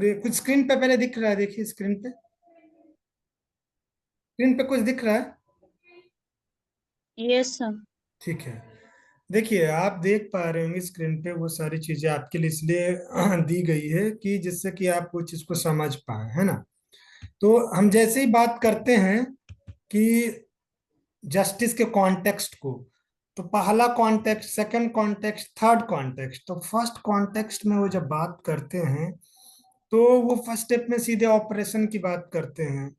कुछ स्क्रीन पे पहले दिख रहा है, देखिए स्क्रीन पे। स्क्रीन पे कुछ दिख रहा है? Yes sir. ठीक है। देखिए, आप देख पा रहे होंगे स्क्रीन पे वो सारी चीजें आपके लिए इसलिए दी गई है कि जिससे कि आप वो चीज को समझ पाए, है ना। तो हम जैसे ही बात करते हैं कि जस्टिस के कॉन्टेक्स्ट को, तो पहला context, second context, third context. तो फर्स्ट कॉन्टेक्स्ट में वो जब बात करते हैं तो वो फर्स्ट स्टेप में सीधे ऑपरेशन की बात करते हैं,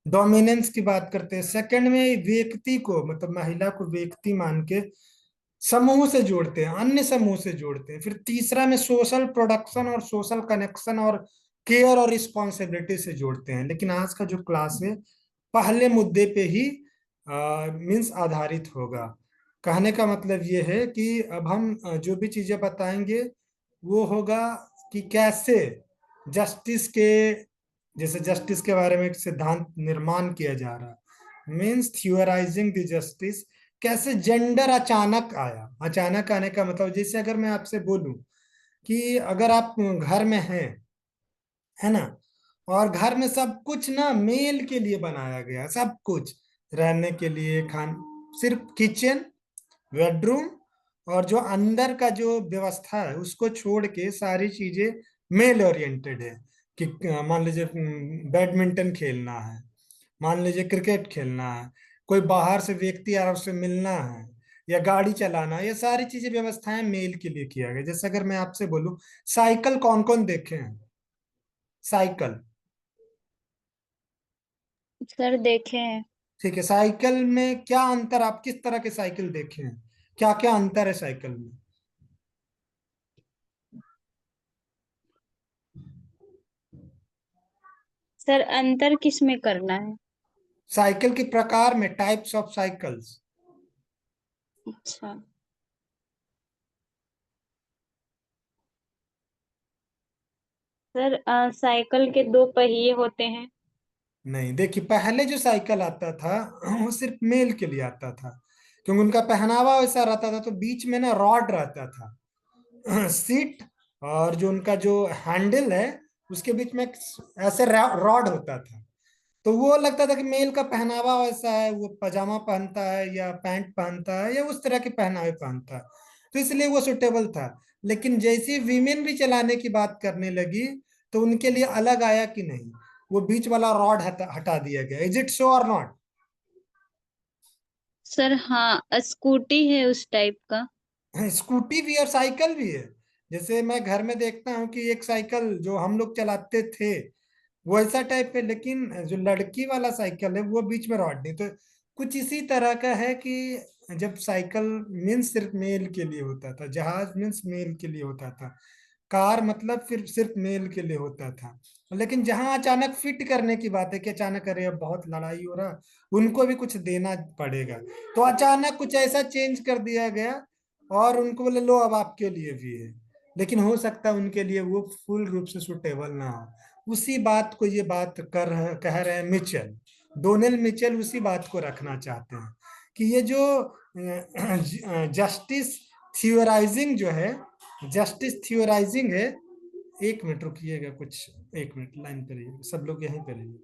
डोमिनेंस की बात करते हैं। सेकंड में व्यक्ति को, मतलब महिला को व्यक्ति मान के समूह से जोड़ते हैं, अन्य समूह से जोड़ते हैं। फिर तीसरा में सोशल प्रोडक्शन और सोशल कनेक्शन और केयर और रिस्पॉन्सिबिलिटी से जोड़ते हैं। लेकिन आज का जो क्लास है पहले मुद्दे पे ही मीन्स आधारित होगा। कहने का मतलब ये है कि अब हम जो भी चीजें बताएंगे वो होगा कि कैसे जस्टिस के, जैसे जस्टिस के बारे में एक सिद्धांत निर्माण किया जा रहा है, मीन्स थियोराइजिंग द जस्टिस। कैसे जेंडर अचानक आया, अचानक आने का मतलब जैसे अगर मैं आपसे बोलूं कि अगर आप घर में हैं, है ना, और घर में सब कुछ ना मेल के लिए बनाया गया, सब कुछ रहने के लिए, खान, सिर्फ किचन, बेडरूम और जो अंदर का जो व्यवस्था है उसको छोड़ के सारी चीजें मेल ओरिएंटेड है। कि मान लीजिए बैडमिंटन खेलना है, मान लीजिए क्रिकेट खेलना है, कोई बाहर से व्यक्ति आ रहा है उससे मिलना है, या गाड़ी चलाना, ये सारी चीजें व्यवस्थाएं मेल के लिए किया गया। जैसे अगर मैं आपसे बोलूं साइकिल कौन कौन देखे हैं? साइकिल, सर देखे हैं। ठीक है। साइकिल में क्या अंतर, आप किस तरह के साइकिल देखे हैं? क्या क्या अंतर है साइकिल में? सर अंतर किस में करना है? साइकिल के प्रकार में, टाइप्स ऑफ साइकिल्स। अच्छा। सर साइकिल के दो पहिए होते हैं। नहीं, देखिए पहले जो साइकिल आता था वो सिर्फ मेल के लिए आता था, क्योंकि उनका पहनावा वैसा रहता था। तो बीच में ना रॉड रहता था सीट, और जो उनका जो हैंडल है उसके बीच में एक ऐसे रॉड होता था। तो वो लगता था कि मेल का पहनावा वैसा है, वो पजामा पहनता है या पैंट पहनता है या उस तरह के पहनावे पहनता है, तो इसलिए वो सुटेबल था। लेकिन जैसे वीमेन भी चलाने की बात करने लगी तो उनके लिए अलग आया कि नहीं, वो बीच वाला रॉड हटा दिया गया। इज इट सो और नॉट? सर हाँ, स्कूटी है उस टाइप का। स्कूटी भी और साइकिल भी है। जैसे मैं घर में देखता हूँ कि एक साइकिल जो हम लोग चलाते थे वैसा टाइप है, लेकिन जो लड़की वाला साइकिल है वो बीच में रॉड नहीं। तो कुछ इसी तरह का है कि जब साइकिल मीन्स सिर्फ मेल के लिए होता था, जहाज मीन्स मेल के लिए होता था, कार मतलब फिर सिर्फ मेल के लिए होता था। लेकिन जहां अचानक फिट करने की बात है कि अचानक अरे अब बहुत लड़ाई हो रहा, उनको भी कुछ देना पड़ेगा, तो अचानक कुछ ऐसा चेंज कर दिया गया और उनको बोले लो अब आपके लिए भी है। लेकिन हो सकता है उनके लिए वो फुल रूप से सुटेबल ना हो। उसी बात को ये बात कह रहे हैं मिचेल, डोनेल मिचेल उसी बात को रखना चाहते हैं कि ये जो जस्टिस थियोराइजिंग जो है, जस्टिस थियोराइजिंग है। एक मिनट रुकिएगा, कुछ एक मिनट लाइन पे रहिए, सब लोग यहीं पे रहिए।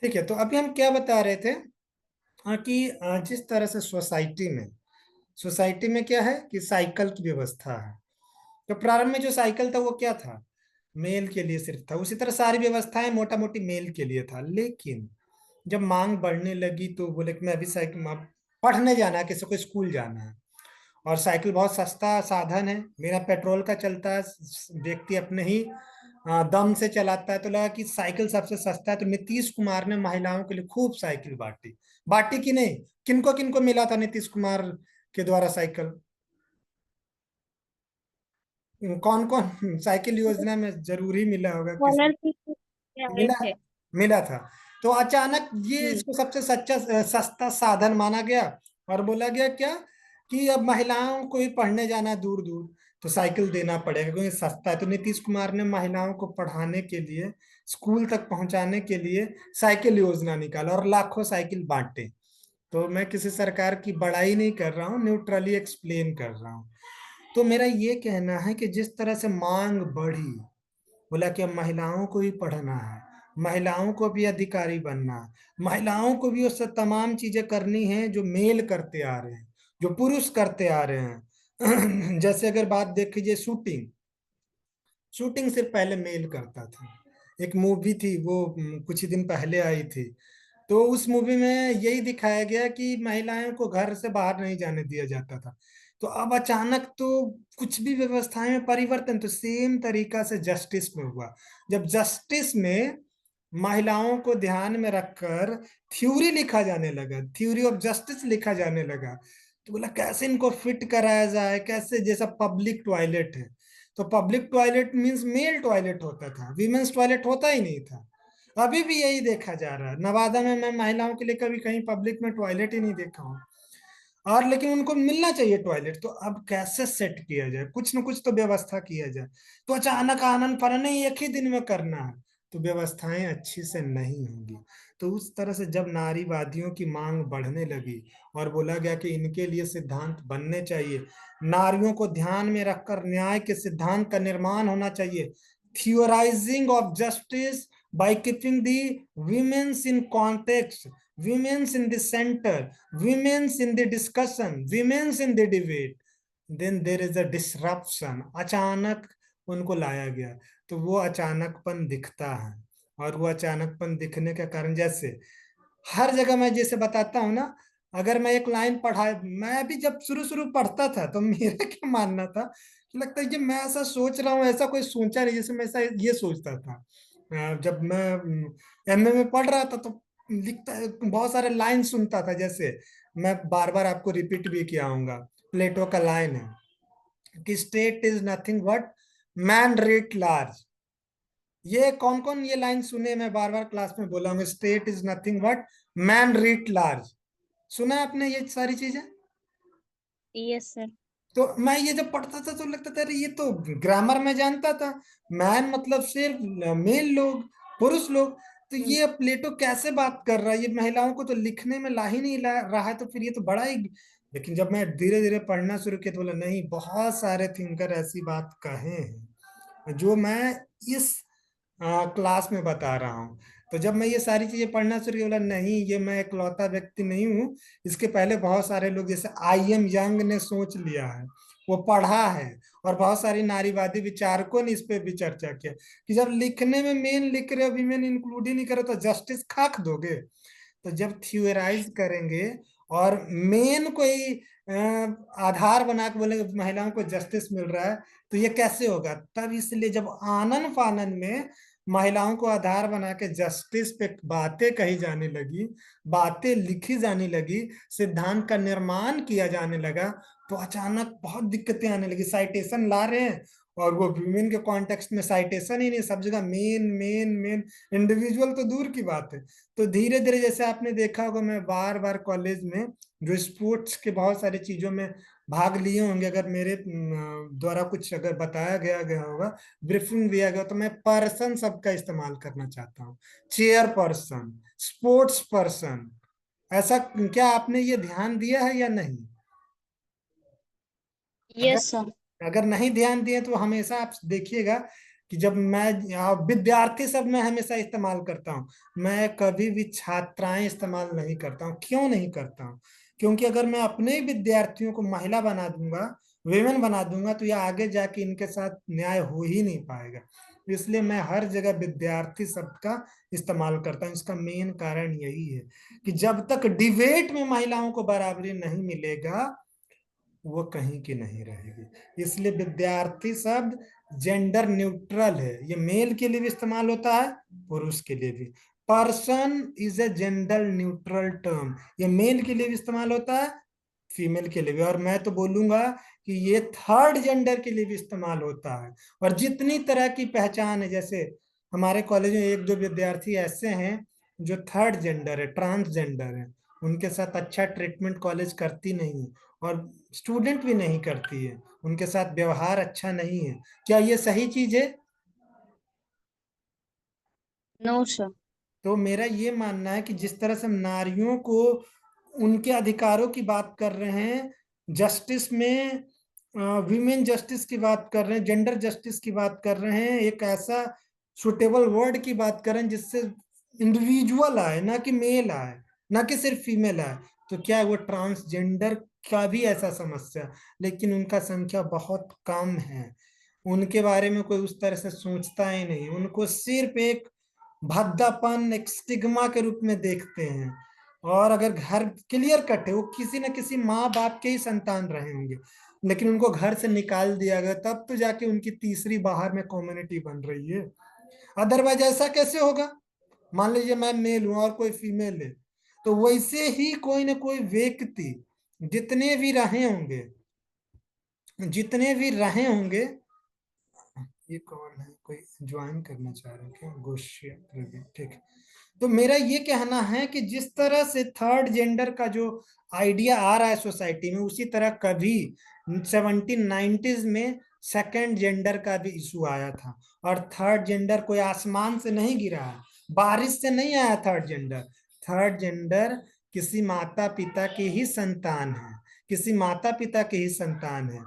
ठीक है, तो अभी हम क्या बता रहे थे? हाँ, कि जिस तरह से सोसाइटी में क्या है कि साइकिल की व्यवस्था है। तो प्रारंभ में जो साइकिल था वो क्या था? मेल के लिए सिर्फ था। उसी तरह सारी व्यवस्थाएं मोटा मोटी मेल के लिए था। लेकिन जब मांग बढ़ने लगी तो बोले कि मैं अभी साइकिल पढ़ने जाना है, किसी को स्कूल जाना है, और साइकिल बहुत सस्ता साधन है, मेरा पेट्रोल का चलता है, व्यक्ति अपने ही दम से चलाता है, तो लगा कि साइकिल सबसे सस्ता है। तो नीतीश कुमार ने महिलाओं के लिए खूब साइकिल बांटी। बांटी कि नहीं? किनको किनको मिला था नीतीश कुमार के द्वारा साइकिल? कौन कौन साइकिल योजना में जरूरी मिला होगा किसी? स्कॉलरशिप आए मिला, थे। मिला था। तो अचानक ये हम्म। इसको सबसे सच्चा सस्ता साधन माना गया, और बोला गया क्या कि अब महिलाओं को ही पढ़ने जाना है दूर दूर, तो साइकिल देना पड़ेगा क्योंकि सस्ता है। तो नीतीश कुमार ने महिलाओं को पढ़ाने के लिए, स्कूल तक पहुंचाने के लिए साइकिल योजना निकाला और लाखों साइकिल बांटे। तो मैं किसी सरकार की बड़ाई नहीं कर रहा हूँ, न्यूट्रली एक्सप्लेन कर रहा हूँ। तो मेरा ये कहना है कि जिस तरह से मांग बढ़ी, बोला कि अब महिलाओं को भी पढ़ना है, महिलाओं को भी अधिकारी बनना है, महिलाओं को भी उससे तमाम चीजें करनी है जो मेल करते आ रहे हैं, जो पुरुष करते आ रहे हैं। जैसे अगर बात देखिए, शूटिंग, शूटिंग सिर्फ पहले मेल करता था। एक मूवी थी वो कुछ ही दिन पहले आई थी, तो उस मूवी में यही दिखाया गया कि महिलाओं को घर से बाहर नहीं जाने दिया जाता था। तो अब अचानक तो कुछ भी व्यवस्थाएं में परिवर्तन, तो सेम तरीका से जस्टिस में हुआ। जब जस्टिस में महिलाओं को ध्यान में रखकर थ्योरी लिखा जाने लगा, थ्योरी ऑफ जस्टिस लिखा जाने लगा, तो बोला कैसे इनको फिट कराया जाए, कैसे, जैसा पब्लिक टॉयलेट है, तो public toilet means male toilet होता था, विमेंस टॉयलेट होता ही नहीं था। अभी भी यही देखा जा रहा है नवादा में। मैं महिलाओं के लिए कभी कहीं पब्लिक में टॉयलेट ही नहीं देखा हूँ। और लेकिन उनको मिलना चाहिए टॉयलेट, तो अब कैसे सेट किया जाए, कुछ न कुछ तो व्यवस्था किया जाए। तो अचानक आनंद फनन नहीं, एक ही दिन में करना है, तो व्यवस्थाएं अच्छी से नहीं होंगी। तो उस तरह से जब नारीवादियों की मांग बढ़ने लगी और बोला गया कि इनके लिए सिद्धांत बनने चाहिए, नारियों को ध्यान में रखकर न्याय के सिद्धांत का निर्माण होना चाहिए, theorizing of justice by keeping the women's in context, women's in the center, women's in the discussion, women's in the debate, then there is a disruption। अचानक उनको लाया गया, तो वो अचानकपन दिखता है। और वो अचानकपन दिखने के कारण, जैसे हर जगह मैं जैसे बताता हूँ ना, अगर मैं एक लाइन पढ़ा, मैं भी जब शुरू शुरू पढ़ता था तो मेरा क्या मानना था कि लगता है कि मैं ऐसा सोच रहा हूँ, ऐसा कोई सोचा नहीं, जैसे मैं ऐसा ये सोचता था। जब मैं एमए में पढ़ रहा था तो लिखता, बहुत सारे लाइन सुनता था, जैसे मैं बार बार आपको रिपीट भी किया हूंगा, प्लेटो का लाइन है कि state is nothing but man rate large. ये कौन कौन ये लाइन सुने, मैं बार बार क्लास में बोला हूँ, state is nothing but man writ large. सुना है आपने ये सारी चीजें? Yes sir. तो मैं ये जब पढ़ता था तो लगता था अरे ये तो ग्रामर में जानता था, मैन मतलब सिर्फ मेल लोग, पुरुष लोग। तो हम्म। ये प्लेटो कैसे बात कर रहा है, ये महिलाओं को तो लिखने में ला ही नहीं ला रहा है, तो फिर ये तो बड़ा ही। लेकिन जब मैं धीरे धीरे पढ़ना शुरू किया तो बोला नहीं, बहुत सारे थिंकर ऐसी बात कहे हैं जो मैं इस क्लास में बता रहा हूँ। तो जब मैं ये सारी चीजें पढ़ना शुरू किया, बोला नहीं, ये मैं इकलौता व्यक्ति नहीं हूँ, इसके पहले बहुत सारे लोग, जैसे आई एम यंग ने सोच लिया है, वो पढ़ा है, और बहुत सारी नारीवादी विचारकों ने इस पे भी चर्चा किया कि जब लिखने में मेन लिख रहे हो, वीमेन इंक्लूड ही नहीं करो, तो जस्टिस खाक दोगे। तो जब थ्योराइज करेंगे और मेन कोई आधार बना के बोलेंगे महिलाओं को जस्टिस मिल रहा है, तो ये कैसे होगा? तब इसलिए जब आनन फानन में महिलाओं को आधार बना के जस्टिस पे बातें कही जाने लगी, बातें लिखी जाने लगी, सिद्धांत का निर्माण किया जाने लगा, तो अचानक बहुत दिक्कतें आने लगी। साइटेशन ला रहे हैं, और वो विमेन के कॉन्टेक्स्ट में साइटेशन ही नहीं, सब जगह मेन मेन मेन, इंडिविजुअल तो दूर की बात है। तो धीरे धीरे, जैसे आपने देखा होगा, मैं बार बार कॉलेज में जो स्पोर्ट्स के बहुत सारी चीजों में भाग लिए होंगे, अगर मेरे द्वारा कुछ अगर बताया गया गया होगा, ब्रीफिंग दिया गया, तो मैं पर्सन सबका इस्तेमाल करना चाहता हूँ, चेयर पर्सन, स्पोर्ट्स पर्सन। ऐसा क्या आपने ये ध्यान दिया है या नहीं? Yes sir. अगर अगर नहीं ध्यान दिए तो हमेशा आप देखिएगा कि जब मैं विद्यार्थी सब मैं हमेशा इस्तेमाल करता हूँ, मैं कभी भी छात्राएं इस्तेमाल नहीं करता हूँ। क्यों नहीं करता हूँ? क्योंकि अगर मैं अपने ही विद्यार्थियों को महिला बना दूंगा, विमेन बना दूंगा, तो ये आगे जाके इनके साथ न्याय हो ही नहीं पाएगा। इसलिए मैं हर जगह विद्यार्थी शब्द का इस्तेमाल करता हूँ। इसका मेन कारण यही है कि जब तक डिबेट में महिलाओं को बराबरी नहीं मिलेगा, वो कहीं की नहीं रहेगी। इसलिए विद्यार्थी शब्द जेंडर न्यूट्रल है, ये मेल के लिए भी इस्तेमाल होता है, पुरुष के लिए भी। Person is a gender neutral term, ये मेल के लिए भी इस्तेमाल होता है, फीमेल के लिए भी। और मैं तो बोलूंगा कि ये थर्ड जेंडर के लिए भी इस्तेमाल होता है। और जितनी तरह की पहचान है, जैसे हमारे कॉलेज में एक दो विद्यार्थी ऐसे हैं जो थर्ड जेंडर है, ट्रांसजेंडर है, उनके साथ अच्छा ट्रीटमेंट कॉलेज करती नहीं है, और स्टूडेंट भी नहीं करती है, उनके साथ व्यवहार अच्छा नहीं है। क्या ये सही चीज है? No sir. तो मेरा ये मानना है कि जिस तरह से हम नारियों को उनके अधिकारों की बात कर रहे हैं, जस्टिस में विमेन जस्टिस की बात कर रहे हैं, जेंडर जस्टिस की बात कर रहे हैं, एक ऐसा सुटेबल वर्ड की बात कर रहे हैं जिससे इंडिविजुअल आए, ना कि मेल आए, ना कि सिर्फ फीमेल आए। तो क्या वो ट्रांसजेंडर का भी ऐसा समस्या, लेकिन उनका संख्या बहुत कम है। उनके बारे में कोई उस तरह से सोचता ही नहीं, उनको सिर्फ एक भद्दापन, एक स्टिग्मा के रूप में देखते हैं। और अगर घर क्लियर कट है, वो किसी न किसी माँ बाप के ही संतान रहे होंगे, लेकिन उनको घर से निकाल दिया गया, तब तो जाके उनकी तीसरी बाहर में कम्युनिटी बन रही है। अदरवाइज ऐसा कैसे होगा? मान लीजिए मैं मेल हूं और कोई फीमेल है, तो वैसे ही कोई ना कोई व्यक्ति जितने भी रहे होंगे, जितने भी रहे होंगे। ये कौन है, कोई ज्वाइन करना चाह रहे हैं क्या? गोश्य प्रवीण, ठीक है। तो मेरा ये कहना है कि जिस तरह से थर्ड जेंडर का जो आइडिया आ रहा है सोसाइटी में, उसी तरह कभी 1790s में सेकंड जेंडर का भी इशू आया था। और थर्ड जेंडर कोई आसमान से नहीं गिरा है, बारिश से नहीं आया थर्ड जेंडर। थर्ड जेंडर किसी माता पिता के ही संतान है, किसी माता पिता के ही संतान है।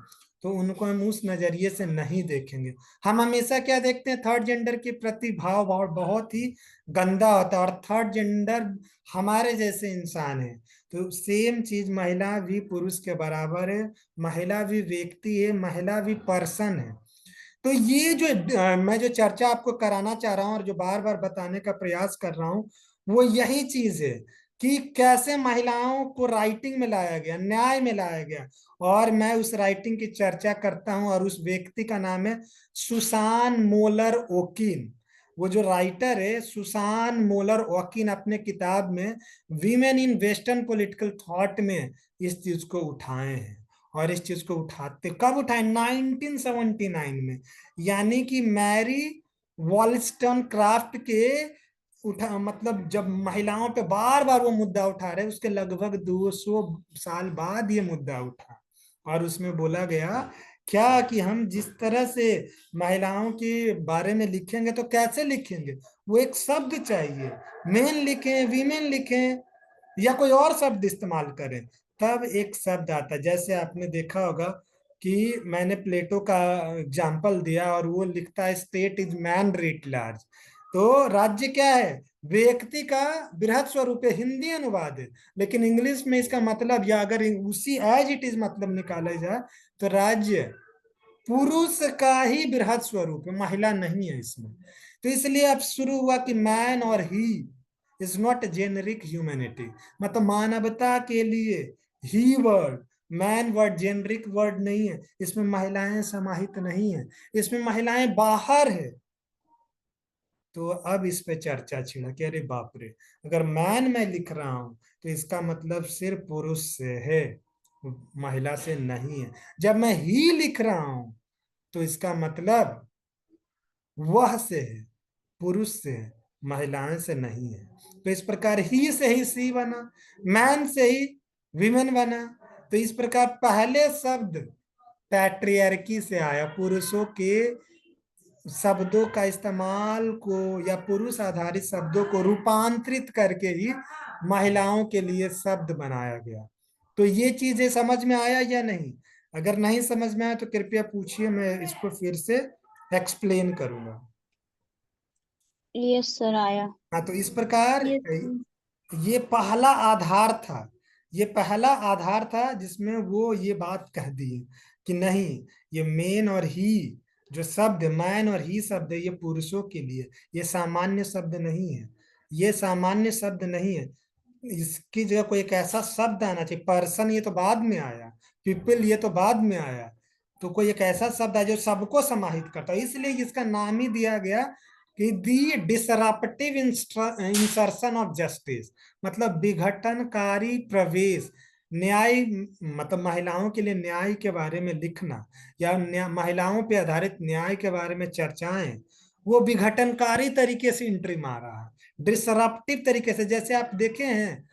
तो उनको हम उस नजरिए से नहीं देखेंगे। हम हमेशा क्या देखते हैं, थर्ड जेंडर के प्रति भाव बहुत ही गंदा होता है, और थर्ड जेंडर हमारे जैसे इंसान है। तो सेम चीज महिला भी पुरुष के बराबर है, महिला भी व्यक्ति है, महिला भी पर्सन है। तो ये जो मैं जो चर्चा आपको कराना चाह रहा हूँ और जो बार बार बताने का प्रयास कर रहा हूँ, वो यही चीज है कि कैसे महिलाओं को राइटिंग में लाया गया, न्याय में लाया गया। और मैं उस राइटिंग की चर्चा करता हूँ, और उस व्यक्ति का नाम है सुसान मोलर ओकिन। वो जो राइटर है सुसान मोलर ओकिन, अपने किताब में women in western political thought में इस चीज को उठाए हैं। और इस चीज को उठाते कब उठाए? 1979 में। यानी कि मैरी वॉलस्टन क्राफ्ट के उठा, मतलब जब महिलाओं पे बार बार वो मुद्दा उठा रहे, उसके लगभग 200 साल बाद ये मुद्दा उठा। और उसमें बोला गया क्या कि हम जिस तरह से महिलाओं के बारे में लिखेंगे, तो कैसे लिखेंगे? वो एक शब्द चाहिए, मेन लिखें, वीमेन लिखें, या कोई और शब्द इस्तेमाल करें, तब एक शब्द आता है। जैसे आपने देखा होगा कि मैंने प्लेटो का एग्जाम्पल दिया, और वो लिखता है state is man writ large. तो राज्य क्या है? व्यक्ति का बृहत स्वरूप है, हिंदी अनुवाद है। लेकिन इंग्लिश में इसका मतलब, या अगर उसी एज इट इज मतलब निकाला जाए, तो राज्य पुरुष का ही बृहत स्वरूप है, महिला नहीं है इसमें। तो इसलिए अब शुरू हुआ कि मैन और he is not generic humanity, मतलब मानवता के लिए ही word, man word generic word नहीं है, इसमें महिलाएं समाहित नहीं है, इसमें महिलाएं बाहर है। तो अब इस पे चर्चा छिड़ा कि अरे बाप रे, अगर मैन मैं लिख रहा हूं तो इसका मतलब सिर्फ पुरुष से है, महिला से नहीं है। जब मैं ही लिख रहा हूं तो इसका मतलब वह से है, पुरुष से है, महिलाएं से नहीं है। तो इस प्रकार ही से ही सी बना, मैन से ही विमेन बना। तो इस प्रकार पहले शब्द पैट्रियार्की से आया, पुरुषों के शब्दों का इस्तेमाल को, या पुरुष आधारित शब्दों को रूपांतरित करके ही महिलाओं के लिए शब्द बनाया गया। तो ये चीजें समझ में आया या नहीं? अगर नहीं समझ में आया तो कृपया पूछिए, मैं इसको फिर से एक्सप्लेन करूंगा। यस सर, आया। हाँ, तो इस प्रकार यस। ये पहला आधार था, ये पहला आधार था जिसमें वो ये बात कह दी कि नहीं, ये मेन और ही जो शब्द है, मैन और ही शब्द है, ये पुरुषों के लिए, ये सामान्य शब्द नहीं है, ये सामान्य शब्द नहीं है। इसकी जगह कोई एक ऐसा शब्द आना चाहिए। पर्सन ये तो बाद में आया, पीपल ये तो बाद में आया। तो कोई एक ऐसा शब्द है जो सबको समाहित करता है, इसलिए इसका नाम ही दिया गया कि दी डिसरप्टिव इंसर्शन ऑफ जस्टिस, मतलब विघटनकारी प्रवेश। न्याय, मतलब महिलाओं के लिए न्याय के बारे में लिखना या महिलाओं पे आधारित न्याय के बारे में चर्चाएं, वो विघटनकारी तरीके से एंट्री मारा है, डिसरप्टिव तरीके से। जैसे आप देखे हैं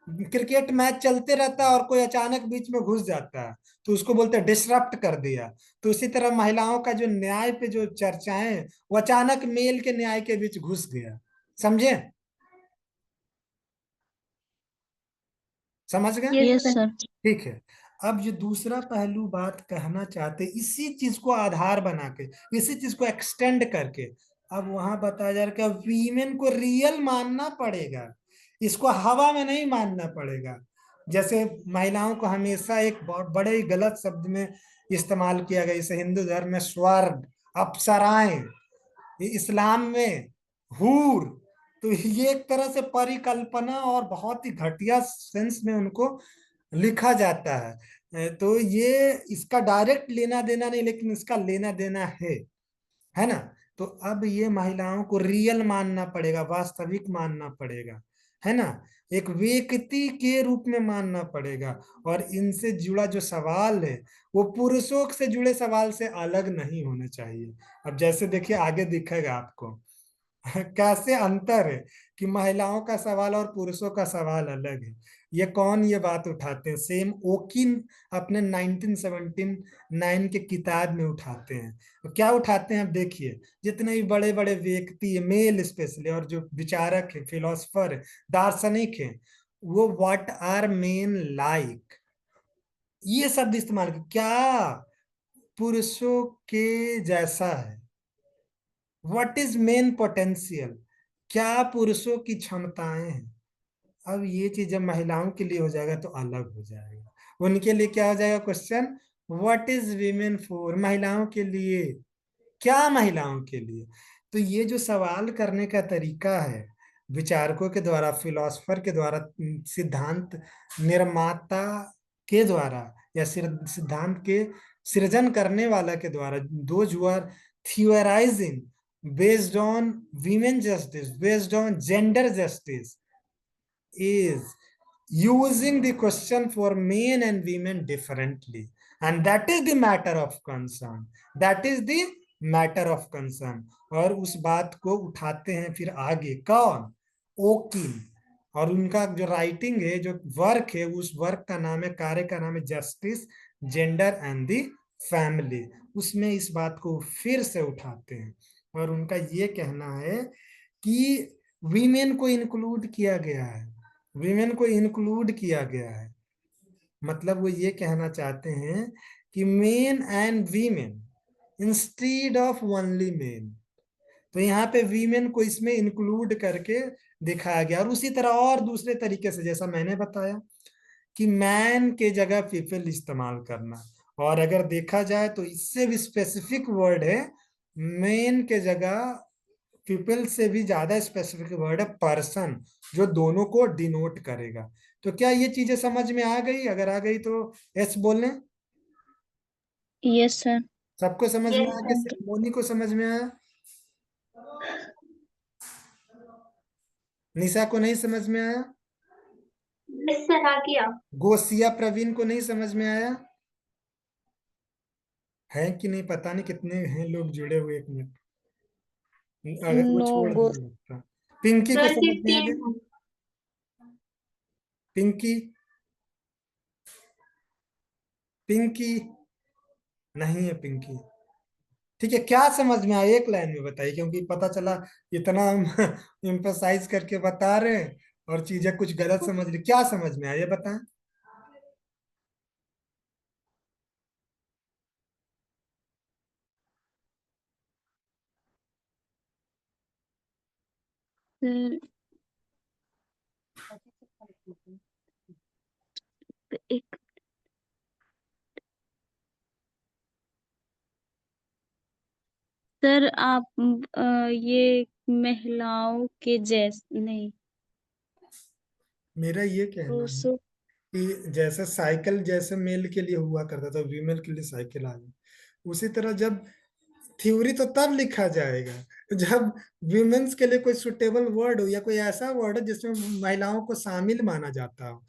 क्रिकेट मैच चलते रहता है और कोई अचानक बीच में घुस जाता है, तो उसको बोलते हैं डिसरप्ट कर दिया। तो इसी तरह महिलाओं का जो न्याय पे जो चर्चाएं हैं, वो अचानक मेल के न्याय के बीच घुस गया। समझे? समझ गए? Yes sir. ठीक है। अब जो दूसरा पहलू बात कहना चाहते, इसी चीज को आधार बना के, इसी चीज को एक्सटेंड करके, अब वहां बताया जा रहा है कि वीमेन को रियल मानना पड़ेगा, इसको हवा में नहीं मानना पड़ेगा। जैसे महिलाओं को हमेशा एक बहुत बड़े ही गलत शब्द में इस्तेमाल किया गया, जैसे हिंदू धर्म में स्वर्ग, अप्सराएं, इस्लाम में हूर। तो ये एक तरह से परिकल्पना और बहुत ही घटिया सेंस में उनको लिखा जाता है। तो ये इसका डायरेक्ट लेना देना नहीं, लेकिन इसका लेना देना है ना? तो अब ये महिलाओं को रियल मानना पड़ेगा, वास्तविक मानना पड़ेगा, है ना? एक व्यक्ति के रूप में मानना पड़ेगा। और इनसे जुड़ा जो सवाल है, वो पुरुषों से जुड़े सवाल से अलग नहीं होना चाहिए। अब जैसे देखिए आगे दिखेगा आपको कैसे अंतर है कि महिलाओं का सवाल और पुरुषों का सवाल अलग है। ये कौन ये बात उठाते हैं? सेम ओकिन अपने 1979 के किताब में उठाते हैं। तो क्या उठाते हैं? अब देखिए, जितने भी बड़े बड़े व्यक्ति, मेल स्पेशली, और जो विचारक है, फिलोसफर है, दार्शनिक है, वो व्हाट आर मेन लाइक, ये शब्द इस्तेमाल कर, क्या पुरुषों के जैसा है, व्हाट इज मेन पोटेंशियल, क्या पुरुषों की क्षमताएं हैं। अब ये चीज जब महिलाओं के लिए हो जाएगा तो अलग हो जाएगा। उनके लिए क्या हो जाएगा question? What is women for, महिलाओं के लिए क्या, महिलाओं के लिए। तो ये जो सवाल करने का तरीका है विचारकों के द्वारा, फिलोसफर के द्वारा, सिद्धांत निर्माता के द्वारा, या सिद्धांत के सृजन करने वाला के द्वारा, those who are theorizing based on women justice, based on gender justice, is using the question for men and women differently, and that is the matter of concern, that is the matter of concern। और उस बात को उठाते हैं फिर आगे कौन? ओकिन। और उनका जो राइटिंग है, जो वर्क है, उस वर्क का नाम है, कार्य का नाम है justice, gender and the family. उसमें इस बात को फिर से उठाते हैं और उनका ये कहना है कि वीमेन को इंक्लूड किया गया है, वीमेन को इंक्लूड किया गया है। मतलब वो ये कहना चाहते हैं कि main and women instead of only main. तो यहाँ पे वीमेन को इसमें इंक्लूड करके दिखाया गया। और उसी तरह और दूसरे तरीके से, जैसा मैंने बताया कि मैन के जगह पीपल इस्तेमाल करना। और अगर देखा जाए तो इससे भी स्पेसिफिक वर्ड है, मेन के जगह पीपल से भी ज्यादा स्पेसिफिक वर्ड है पर्सन, जो दोनों को डिनोट करेगा। तो क्या ये चीजें समझ में आ गई? अगर आ गई तो यस बोलें। Yes sir. सबको समझ में आ गया? मोनी को समझ में आया? निशा को नहीं समझ में आया? यस सर, आ गया। गोसिया प्रवीण को नहीं समझ में आया? है कि नहीं पता नहीं, कितने हैं लोग जुड़े हुए, एक मिनट, अगर वो नो छोड़ गो। दिया लगता। पिंकी को सर समझ में आ गया? 15। पिंकी, पिंकी नहीं है पिंकी। ठीक है, क्या समझ में आया एक लाइन में बताइए, क्योंकि पता चला इतना हम इम्फेसाइज करके बता रहे हैं और चीजें कुछ गलत समझ रही। क्या समझ में आया ये बताएं। सर एक, सर आप ये महिलाओं के जैसे नहीं, मेरा ये कहना है पुरुषों। कि जैसे साइकिल जैसे मेल के लिए हुआ करता था, फीमेल के लिए साइकिल आ गई, उसी तरह जब थ्योरी तो तब लिखा जाएगा जब विमेन्स के लिए कोई सुटेबल वर्ड हो, या कोई ऐसा वर्ड हो जिसमें महिलाओं को शामिल माना जाता हो।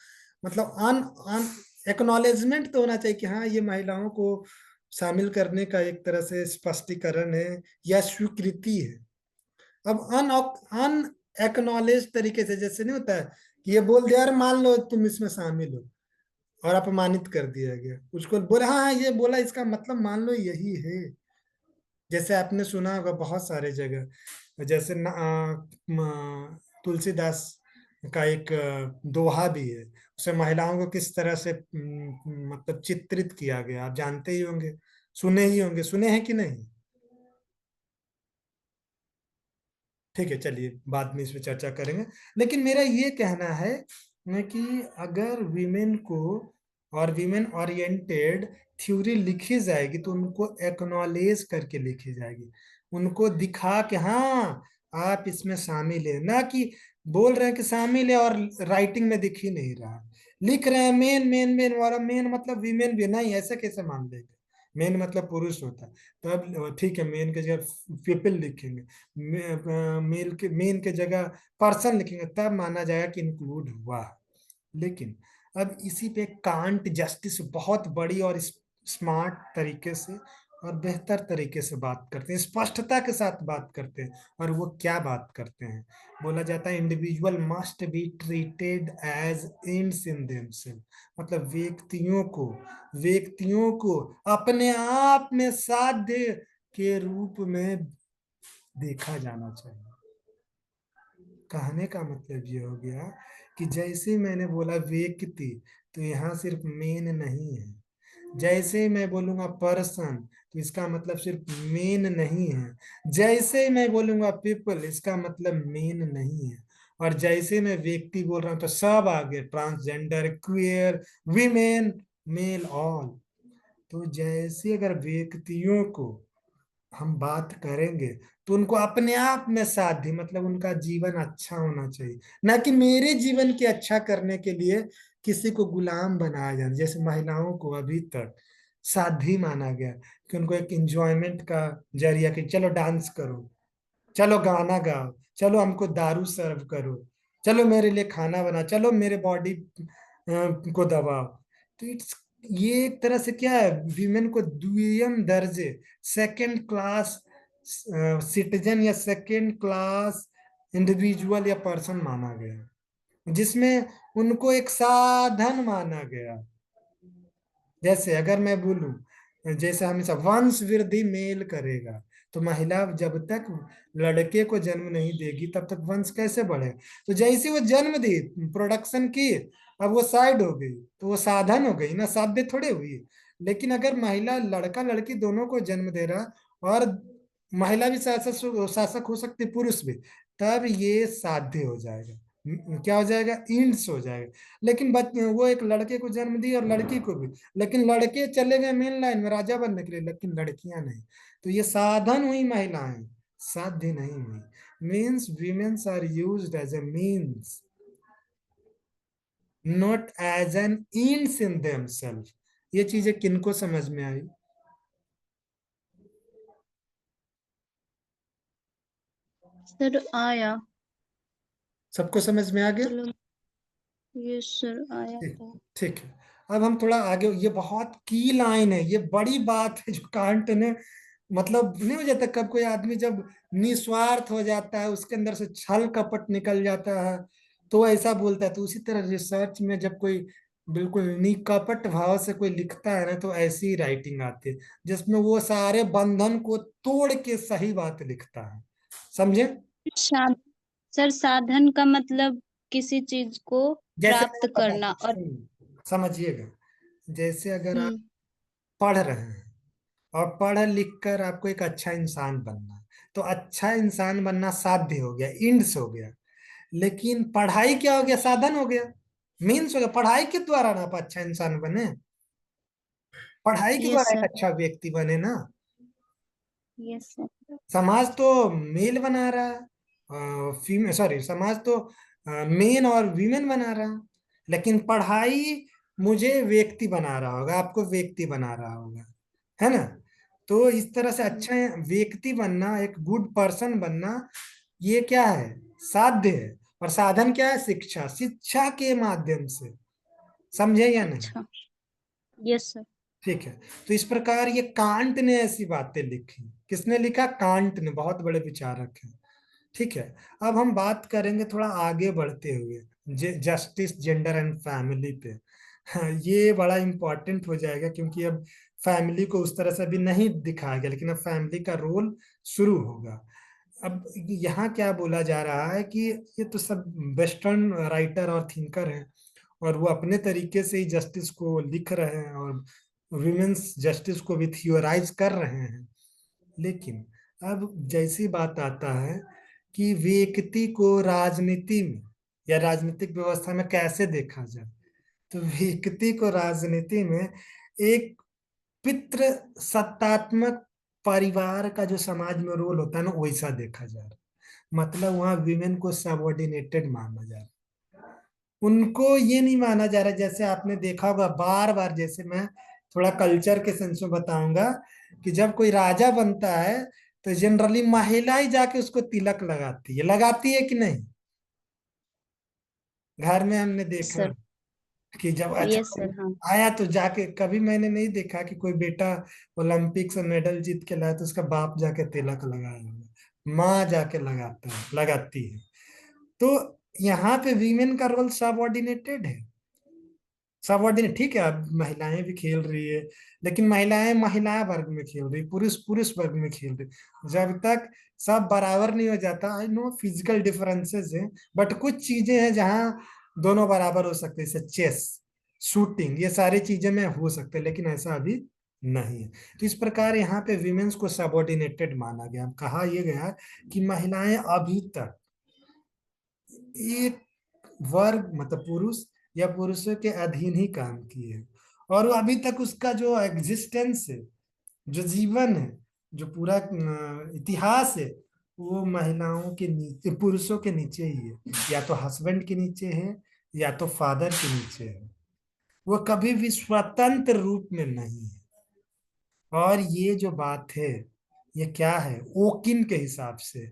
मतलब अन अन एक्नॉलेजमेंट तो होना चाहिए कि हाँ ये महिलाओं को शामिल करने का एक तरह से स्पष्टीकरण है या स्वीकृति है। अब अन अन एक्नॉलेज तरीके से, जैसे नहीं होता है कि ये बोल दिया, यार मान लो तुम इसमें शामिल हो, और अपमानित कर दिया गया उसको, बोले हाँ हाँ ये बोला, इसका मतलब मान लो यही है। जैसे आपने सुना होगा बहुत सारे जगह, जैसे तुलसीदास का एक दोहा भी है, उसमें महिलाओं को किस तरह से मतलब चित्रित किया गया, आप जानते ही होंगे, सुने ही होंगे, सुने हैं कि नहीं? ठीक है, चलिए बाद में इस पे चर्चा करेंगे। लेकिन मेरा ये कहना है न कि अगर विमेन को और विमेन ओरिएंटेड थ्योरी लिखी जाएगी तो उनको एक्नॉलेज करके लिखी जाएगी, उनको दिखा के हाँ आप इसमें शामिल है, ना कि बोल रहे हैं कि शामिल है और राइटिंग में दिख ही नहीं रहा, लिख रहे हैं मेन मेन मेन वाला, मेन मतलब विमेन भी नहीं, ऐसा कैसे मान लेंगे? मेन मतलब पुरुष होता है, तब ठीक है मेन की जगह पीपल लिखेंगे, मेल के मेन के जगह पर्सन लिखेंगे, तब माना जाएगा कि इंक्लूड हुआ। लेकिन अब इसी पे कांट जस्टिस बहुत बड़ी और स्मार्ट तरीके से और बेहतर तरीके से बात करते हैं, स्पष्टता के साथ बात करते हैं। और वो क्या बात करते हैं? बोला जाता है individual must be treated as ends in themselves, मतलब व्यक्तियों को अपने आप में साध्य के रूप में देखा जाना चाहिए। कहने का मतलब ये हो गया कि जैसे मैंने बोला व्यक्ति, तो यहाँ सिर्फ मेन नहीं है। जैसे मैं बोलूंगा पर्सन, तो इसका मतलब सिर्फ मेन नहीं है। जैसे मैं बोलूंगा पीपल, इसका मतलब मेन नहीं है। और जैसे मैं व्यक्ति बोल रहा हूं तो सब आ गए, transgender, queer, women, male, all. तो जैसे अगर व्यक्तियों को हम बात करेंगे तो उनको अपने आप में साध्य, मतलब उनका जीवन अच्छा होना चाहिए, ना कि मेरे जीवन के अच्छा करने के लिए किसी को गुलाम बनाया जाए। जैसे महिलाओं को अभी तक साध्य माना गया कि उनको एक एंजॉयमेंट का जरिया, कि चलो डांस करो, चलो गाना गाओ, चलो हमको दारू सर्व करो, चलो मेरे लिए खाना बना, चलो मेरे बॉडी को दबाओ। तो इट्स, ये एक तरह से क्या है, विमेन को द्वितीय दर्जे, सेकंड क्लास सिटीजन या सेकंड क्लास इंडिविजुअल या पर्सन माना गया, जिसमें उनको एक साधन माना गया। जैसे अगर मैं बोलूं, जैसे हमेशा वंश वृद्धि मेल करेगा, तो महिला जब तक लड़के को जन्म नहीं देगी तब तक वंश कैसे बढ़े? तो जैसे वो जन्म दी, प्रोडक्शन की, अब वो साइड हो गई, तो वो साधन हो गई ना, साध्य थोड़े हुई। लेकिन अगर महिला लड़का लड़की दोनों को जन्म दे रहा, और महिला भी शासक शासक हो सकती, पुरुष भी, तब ये साध्य हो जाएगा। क्या हो जाएगा? इंड्स हो जाएगा। लेकिन वो एक लड़के को जन्म दी और लड़की को भी, लेकिन लड़के चले गए मेन लाइन में राजा बनने के लिए, लेकिन लड़कियां नहीं। तो ये साधन हुई महिलाएं, साध्य नहीं हुई। Means women's are used as a means, not as an ends in themselves। ये चीजें किनको समझ में आई? सर आया। सबको समझ में आ गया? चलो। यस सर, आया ठीक, तो। ठीक है। अब हम थोड़ा आगे, ये बहुत की लाइन है, ये बड़ी बात है जो कांट ने, मतलब नहीं हो जाता कब कोई आदमी जब निस्वार्थ हो जाता है, उसके अंदर से छल कपट निकल जाता है, तो ऐसा बोलता है। तो उसी तरह रिसर्च में जब कोई बिल्कुल निकपट भाव से कोई लिखता है ना, तो ऐसी राइटिंग आती है जिसमें वो सारे बंधन को तोड़ के सही बात लिखता है। समझे? सा, सर साधन का मतलब किसी चीज को जैसे मैं प्राप्त बताता करना, हूँ, और समझिएगा। जैसे अगर आप हम्म। पढ़ रहे हैं, और पढ़ लिख कर आपको एक अच्छा इंसान बनना है, तो अच्छा इंसान बनना साध्य हो गया, इंड्स हो गया। लेकिन पढ़ाई क्या हो गया? साधन हो गया, मीन्स हो गया। पढ़ाई के द्वारा ना आप अच्छा इंसान बने, पढ़ाई के यस द्वारा एक सर। अच्छा व्यक्ति बने ना। Yes sir. समाज तो मेल बना रहा है, फीमेल, सॉरी, समाज तो मेन और वीमेन बना रहा है। लेकिन पढ़ाई मुझे व्यक्ति बना रहा होगा, आपको व्यक्ति बना रहा होगा, है ना। तो इस तरह से अच्छा है, व्यक्ति बनना, एक गुड पर्सन बनना, ये क्या है, साध्य है। और साधन क्या है, शिक्षा, शिक्षा के माध्यम से, समझे या नहीं। अच्छा। Yes sir. ठीक है। तो इस प्रकार ये कांट ने ऐसी बातें लिखी। किसने लिखा, कांट ने, बहुत बड़े विचारक हैं। ठीक है। अब हम बात करेंगे थोड़ा आगे बढ़ते हुए जस्टिस, जेंडर एंड फैमिली पे। हाँ, ये बड़ा इंपॉर्टेंट हो जाएगा, क्योंकि अब फैमिली को उस तरह से अभी नहीं दिखाया गया, लेकिन अब फैमिली का रोल शुरू होगा। अब यहाँ क्या बोला जा रहा है कि ये तो सब वेस्टर्न राइटर और थिंकर हैं, और वो अपने तरीके से ही जस्टिस को लिख रहे हैं, और विमेन्स जस्टिस को भी थियोराइज कर रहे हैं। लेकिन अब जैसी बात आता है कि व्यक्ति को राजनीति में या राजनीतिक व्यवस्था में कैसे देखा जाए, तो व्यक्ति को राजनीति में एक पितृ सत्तात्मक परिवार का जो समाज में रोल होता है ना, वैसा देखा जा रहा है। मतलब वहां विमेन को सबऑर्डिनेटेड माना जा रहा है, उनको ये नहीं माना जा रहा। जैसे आपने देखा होगा बार बार, जैसे मैं थोड़ा कल्चर के सेंस में बताऊंगा, कि जब कोई राजा बनता है तो जनरली महिला ही जाके उसको तिलक लगाती है कि नहीं। घर में हमने यस देखा सर। कि जब अच्छा यस सर। हाँ। आया तो जाके, कभी मैंने नहीं देखा कि कोई बेटा ओलंपिक से मेडल जीत के लाया तो उसका बाप जाके तिलक लगाया होगा, माँ जाके लगाती है। तो यहाँ पे वीमेन का रोल सबऑर्डिनेटेड है। सबऑर्डिनेट, ठीक है, अब महिलाएं भी खेल रही है, लेकिन महिलाएं महिला वर्ग में खेल रही, पुरुष पुरुष वर्ग में खेल रही। जब तक सब बराबर नहीं हो जाता, आई नो फिजिकल डिफरेंसेस हैं, बट कुछ चीजें हैं जहाँ दोनों बराबर हो सकते हैं, जैसे चेस, शूटिंग, ये सारी चीजें में हो सकते हैं, लेकिन ऐसा अभी नहीं है। तो इस प्रकार यहाँ पे विमेन्स को सबऑर्डिनेटेड माना गया, कहा यह गया कि महिलाएं अभी तक एक वर्ग, मतलब पुरुष या पुरुषों के अधीन ही काम किए हैं, और वो अभी तक उसका जो एग्जिस्टेंस है, जो जीवन है, जो पूरा इतिहास है, वो महिलाओं के नीचे, पुरुषों के नीचे ही है। या तो हस्बैंड के नीचे है, या तो फादर के नीचे है। वो कभी भी स्वतंत्र रूप में नहीं है। और ये जो बात है, ये क्या है, ओकिन के हिसाब से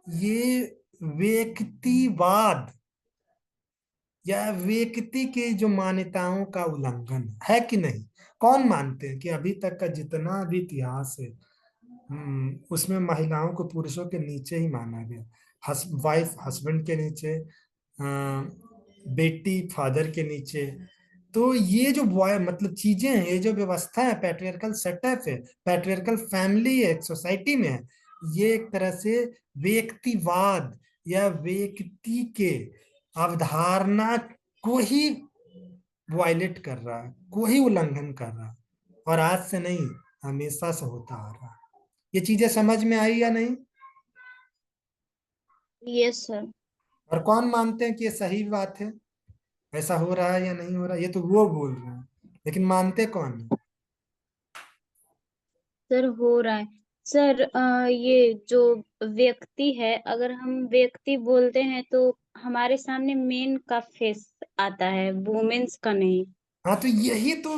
ये व्यक्तिवाद या व्यक्ति के जो मान्यताओं का उल्लंघन है कि नहीं। कौन मानते हैं कि अभी तक का जितना भी इतिहास है, उसमें महिलाओं को पुरुषों के नीचे ही माना गया। वाइफ हस्बैंड के नीचे, बेटी फादर के नीचे। तो ये जो बॉय मतलब चीजें हैं, ये जो व्यवस्था है, पैट्रियर्कल सेटअप है, पैट्रियर्कल फैमिली है, एक सोसाइटी में है, ये एक तरह से व्यक्तिवाद या व्यक्ति के अवधारणा को ही वायलेट कर रहा है, को ही उल्लंघन कर रहा है। और आज से नहीं, हमेशा से होता आ रहा है। ये चीजें समझ में आई या नहीं। Yes sir. और कौन मानते हैं कि ये सही बात है, ऐसा हो रहा है या नहीं हो रहा, ये तो वो बोल रहे हैं, लेकिन मानते कौन है। सर हो रहा है। सर ये जो व्यक्ति है, अगर हम व्यक्ति बोलते हैं तो हमारे सामने मेन का फेस आता है, वुमेन्स का नहीं। हाँ, तो यही तो,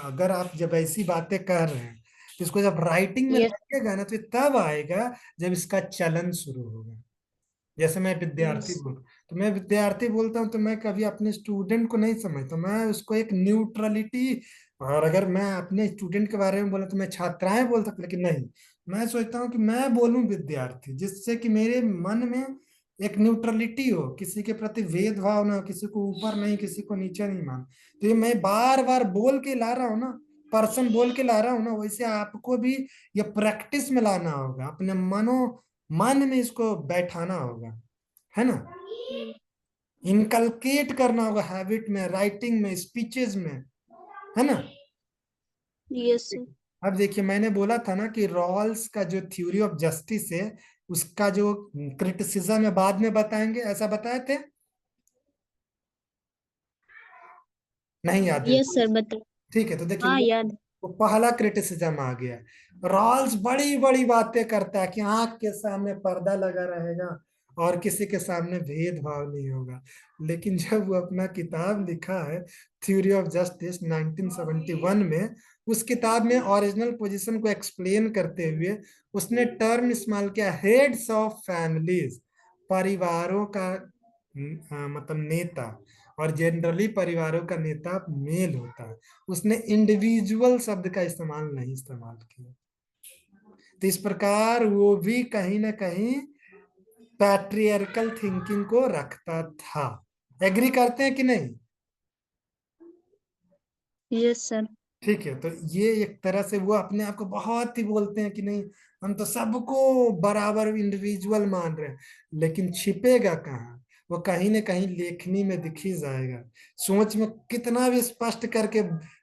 अगर आप जब ऐसी बातें कह रहे हैं, तो इसको जब राइटिंग में यस। लगेगा ना, तो ये तब आएगा जब इसका चलन शुरू होगा। जैसे मैं विद्यार्थी यस। बोल, तो मैं विद्यार्थी बोलता हूँ, तो मैं कभी अपने स्टूडेंट को नहीं समझता, मैं उसको एक न्यूट्रलिटी। और अगर मैं अपने स्टूडेंट के बारे में बोला तो मैं छात्राएं बोल सकता, लेकिन नहीं, मैं सोचता हूँ कि मैं बोलूं विद्यार्थी, जिससे कि मेरे मन में एक न्यूट्रलिटी हो, किसी के प्रति भेदभाव ना हो, किसी को ऊपर नहीं, किसी को नीचे नहीं मान। तो ये मैं बार बार बोल के ला रहा हूँ ना, पर्सन बोल के ला रहा हूँ ना, वैसे आपको भी ये प्रैक्टिस में लाना होगा, अपने मन में इसको बैठाना होगा, है ना। इनकलकेट करना होगा हैबिट में, राइटिंग में, स्पीचेस में, है ना। Yes sir. अब देखिए, मैंने बोला था ना कि रॉल्स का जो थ्योरी ऑफ जस्टिस है, उसका जो क्रिटिसिज्म है बाद में बताएंगे, ऐसा बताए थे, नहीं याद है। यस सर बता। ठीक है, तो देखिए हाँ याद। वो पहला क्रिटिसिज्म आ गया। रॉल्स बड़ी बड़ी बातें करता है कि आंख के सामने पर्दा लगा रहेगा और किसी के सामने भेदभाव नहीं होगा। लेकिन जब वो अपना किताब लिखा है थ्योरी ऑफ जस्टिस 1971 में, उस किताब में ओरिजिनल पोजीशन को एक्सप्लेन करते हुए उसने टर्म इस्तेमाल किया हेड्स ऑफ फैमिलीज, परिवारों का मतलब नेता। और जनरली परिवारों का नेता मेल होता है, उसने इंडिविजुअल शब्द का इस्तेमाल नहीं इस्तेमाल किया। तो इस प्रकार वो भी कहीं ना कहीं पैट्रियर्कल थिंकिंग को रखता था। एग्री करते हैं कि नहीं? Yes sir. ठीक है, तो ये एक तरह से वो अपने आप को बहुत ही बोलते हैं कि नहीं, हम तो सबको बराबर इंडिविजुअल मान रहे हैं। लेकिन छिपेगा कहाँ? वो कहीं ना कहीं लेखनी में दिख ही जाएगा। सोच में कितना भी स्पष्ट करके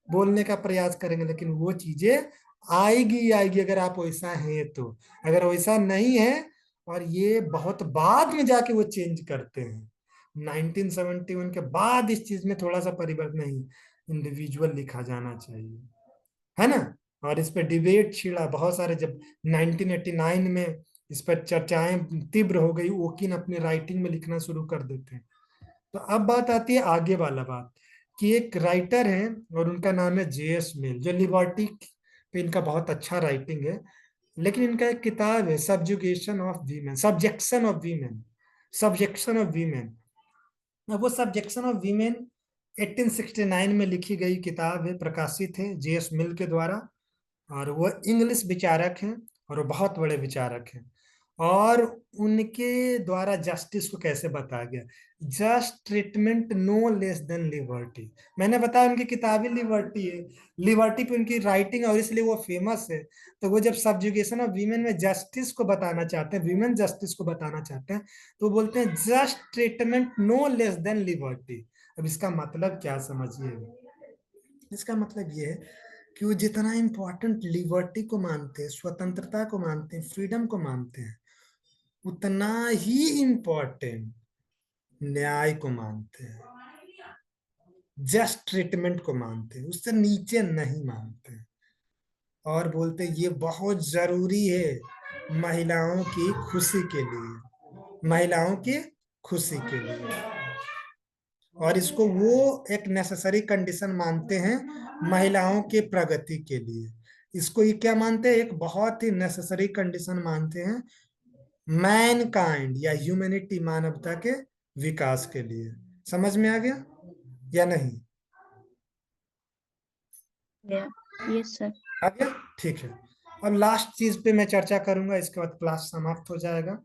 बोलने का प्रयास करेंगे, लेकिन वो चीजें आएगी आएगी, अगर आप वैसा हैं तो। अगर वैसा नहीं है, और ये बहुत बाद में जाके वो चेंज करते हैं, 1971 के बाद इस चीज में थोड़ा सा परिवर्तन, नहीं, इंडिविजुअल लिखा जाना चाहिए, है ना। और इस पर डिबेट छिड़ा बहुत सारे, जब 1989 में इस पर चर्चाएं तीव्र हो गई, ओकिन अपने राइटिंग में लिखना शुरू कर देते हैं। तो अब बात आती है आगे वाला बात, कि एक राइटर है और उनका नाम है जेएस मिल, जो लिबर्टी पे इनका बहुत अच्छा राइटिंग है। लेकिन इनका एक किताब है subjugation of women, subjection of women, subjection of women. अब वो सब्जेक्शन ऑफ वीमेन 1869 में लिखी गई किताब है, प्रकाशित है जेएस मिल के द्वारा। और वो इंग्लिश विचारक हैं, और वो बहुत बड़े विचारक हैं। और उनके द्वारा जस्टिस को कैसे बताया गया, just treatment no less than liberty. मैंने बताया उनकी किताबें लिबर्टी है, लिबर्टी पे उनकी राइटिंग, और इसलिए वो फेमस है। तो वो जब सब्जुगेशन ऑफ वीमेन में जस्टिस को बताना चाहते हैं, वीमेन जस्टिस को बताना चाहते हैं, तो बोलते हैं just treatment no less than liberty. अब इसका मतलब क्या समझिए? इसका मतलब ये है कि वो जितना इंपॉर्टेंट लिबर्टी को मानते हैं, स्वतंत्रता को मानते हैं, फ्रीडम को मानते हैं, उतना ही इंपॉर्टेंट न्याय को मानते हैं, जस्ट ट्रीटमेंट को मानते हैं, उससे नीचे नहीं मानते हैं। और बोलते हैं ये बहुत जरूरी है महिलाओं की खुशी के लिए, महिलाओं की खुशी के लिए। और इसको वो एक नेसेसरी कंडीशन मानते हैं महिलाओं के प्रगति के लिए। इसको ये क्या मानते हैं, एक बहुत ही नेसेसरी कंडीशन मानते हैं मैन काइंड या ह्यूमैनिटी, मानवता के विकास के लिए। समझ में आ गया या नहीं? Yes sir. आ गया, ठीक है। अब लास्ट चीज पे मैं चर्चा करूंगा, इसके बाद क्लास समाप्त हो जाएगा।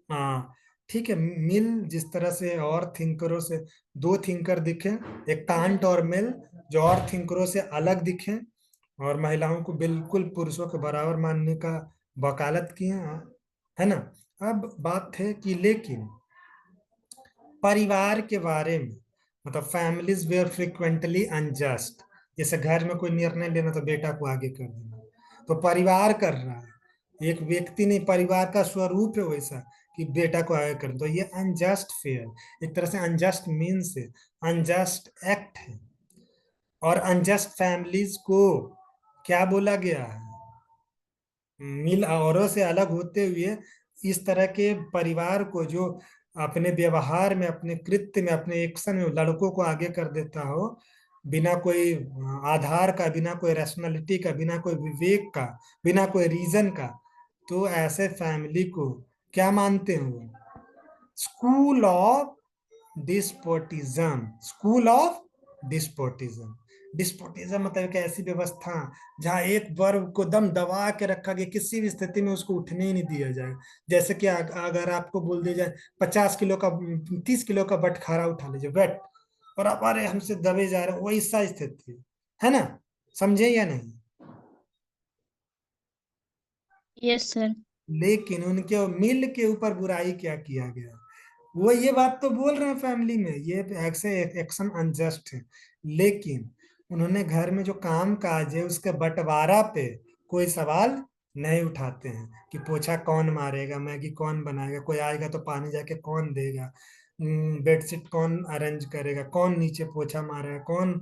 हाँ, ठीक है। मिल जिस तरह से और थिंकरों से, दो थिंकर दिखे, एक कांट और मिल, जो और थिंकरों से अलग दिखे और महिलाओं को बिल्कुल पुरुषों के बराबर मानने का वकालत किए, है ना। अब बात है कि लेकिन परिवार के बारे में, मतलब फैमिलीज वेयर फ्रिक्वेंटली अनजस्ट। जैसे घर में कोई निर्णय लेना तो बेटा को आगे कर देना, तो परिवार कर रहा है, एक व्यक्ति नहीं, परिवार का स्वरूप है वैसा कि बेटा को आगे कर दो। ये अनजस्ट फेयर, एक तरह से अनजस्ट मीन्स है, अनजस्ट एक्ट है। और अनजस्ट फैमिलीज को क्या बोला गया है, मिल औरों से अलग होते हुए इस तरह के परिवार को जो अपने व्यवहार में, अपने कृत्य में, अपने एक्शन में लड़कों को आगे कर देता हो, बिना कोई आधार का, बिना कोई रैशनैलिटी का, बिना कोई विवेक का, बिना कोई रीजन का, तो ऐसे फैमिली को क्या मानते हो, school of despotism, school of despotism. Despotism मतलब एक ऐसी व्यवस्था जहां एक वर्ग को दम दबा के रखा गया, किसी भी स्थिति में उसको उठने ही नहीं दिया जाए। जैसे कि अगर आपको बोल दिया जाए 50 किलो का, 30 किलो का बटखारा उठा लीजिए, वेट, और आप अरे हमसे दबे जा रहे हो, वैसा स्थिति है ना। समझे या नहीं? Yes sir. लेकिन उनके मिल के ऊपर बुराई क्या किया गया, वो ये बात तो बोल रहे हैं फैमिली में ये ऐसे एक्शन अनजस्ट है। लेकिन उन्होंने घर में जो काम काज है उसके बंटवारा पे कोई सवाल नहीं उठाते हैं, कि पोछा कौन मारेगा, मैगी कौन बनाएगा, कोई आएगा तो पानी जाके कौन देगा, बेडशीट कौन अरेंज करेगा, कौन नीचे पोछा मारेगा, कौन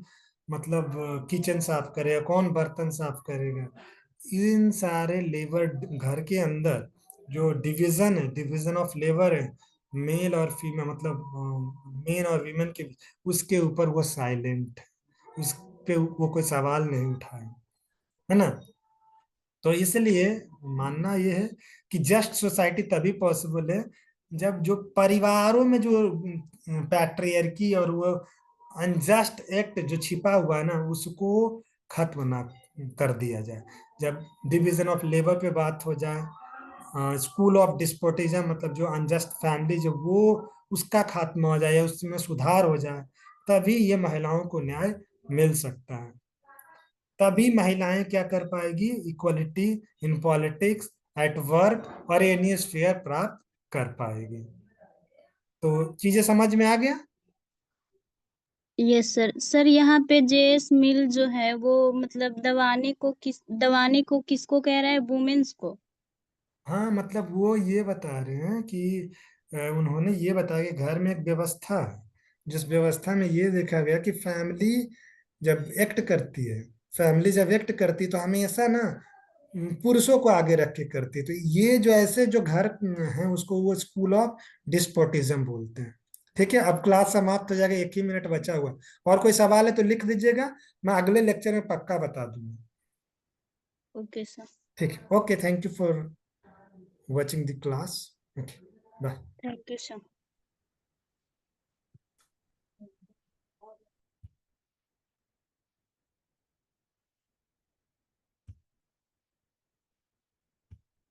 मतलब किचन साफ करेगा, कौन बर्तन साफ करेगा। इन सारे लेबर घर के अंदर जो डिवीजन है, डिवीजन ऑफ लेबर है, मेल और फीमेल मतलब मेन और वीमेन के बीच, उसके ऊपर वो साइलेंट, उस पे वो कोई सवाल नहीं उठाए, है ना। तो इसलिए मानना ये है कि जस्ट सोसाइटी तभी पॉसिबल है जब जो परिवारों में जो पैट्रियर्की और वो अनजस्ट एक्ट जो छिपा हुआ है ना, उसको खत्म ना कर दिया जाए। जब डिवीजन ऑफ लेबर पे बात हो जाए, स्कूल ऑफ डिस्पोटिज्म मतलब जो अनजस्ट फैमिली जो वो उसका खात्मा हो जाए या उसमें सुधार हो जाए, तभी ये महिलाओं को न्याय मिल सकता है। तभी महिलाएं क्या कर पाएगी, equality in politics, at work और एनी स्फीयर प्राप्त कर पाएगी। तो चीजें समझ में आ गया। Yes sir. सर यहाँ पे जेएस मिल जो है वो मतलब दबाने को किसको कह रहा है, वुमेन्स को? हाँ मतलब वो ये बता रहे हैं कि उन्होंने ये बताया कि घर में एक व्यवस्था है, जिस व्यवस्था में ये देखा गया कि फैमिली जब एक्ट करती है, फैमिली जब एक्ट करती है तो हमेशा ना पुरुषों को आगे रख के करती है। तो ये जो ऐसे जो घर हैं उसको वो स्कूल ऑफ डिस्पोटिज्म बोलते हैं। ठीक है, अब क्लास समाप्त हो जाएगा, 1 ही मिनट बचा हुआ। और कोई सवाल है तो लिख दीजिएगा, मैं अगले लेक्चर में पक्का बता दूंगा। Okay sir. ठीक है, okay, thank you for watching the class. Okay, bye. Thank you sir.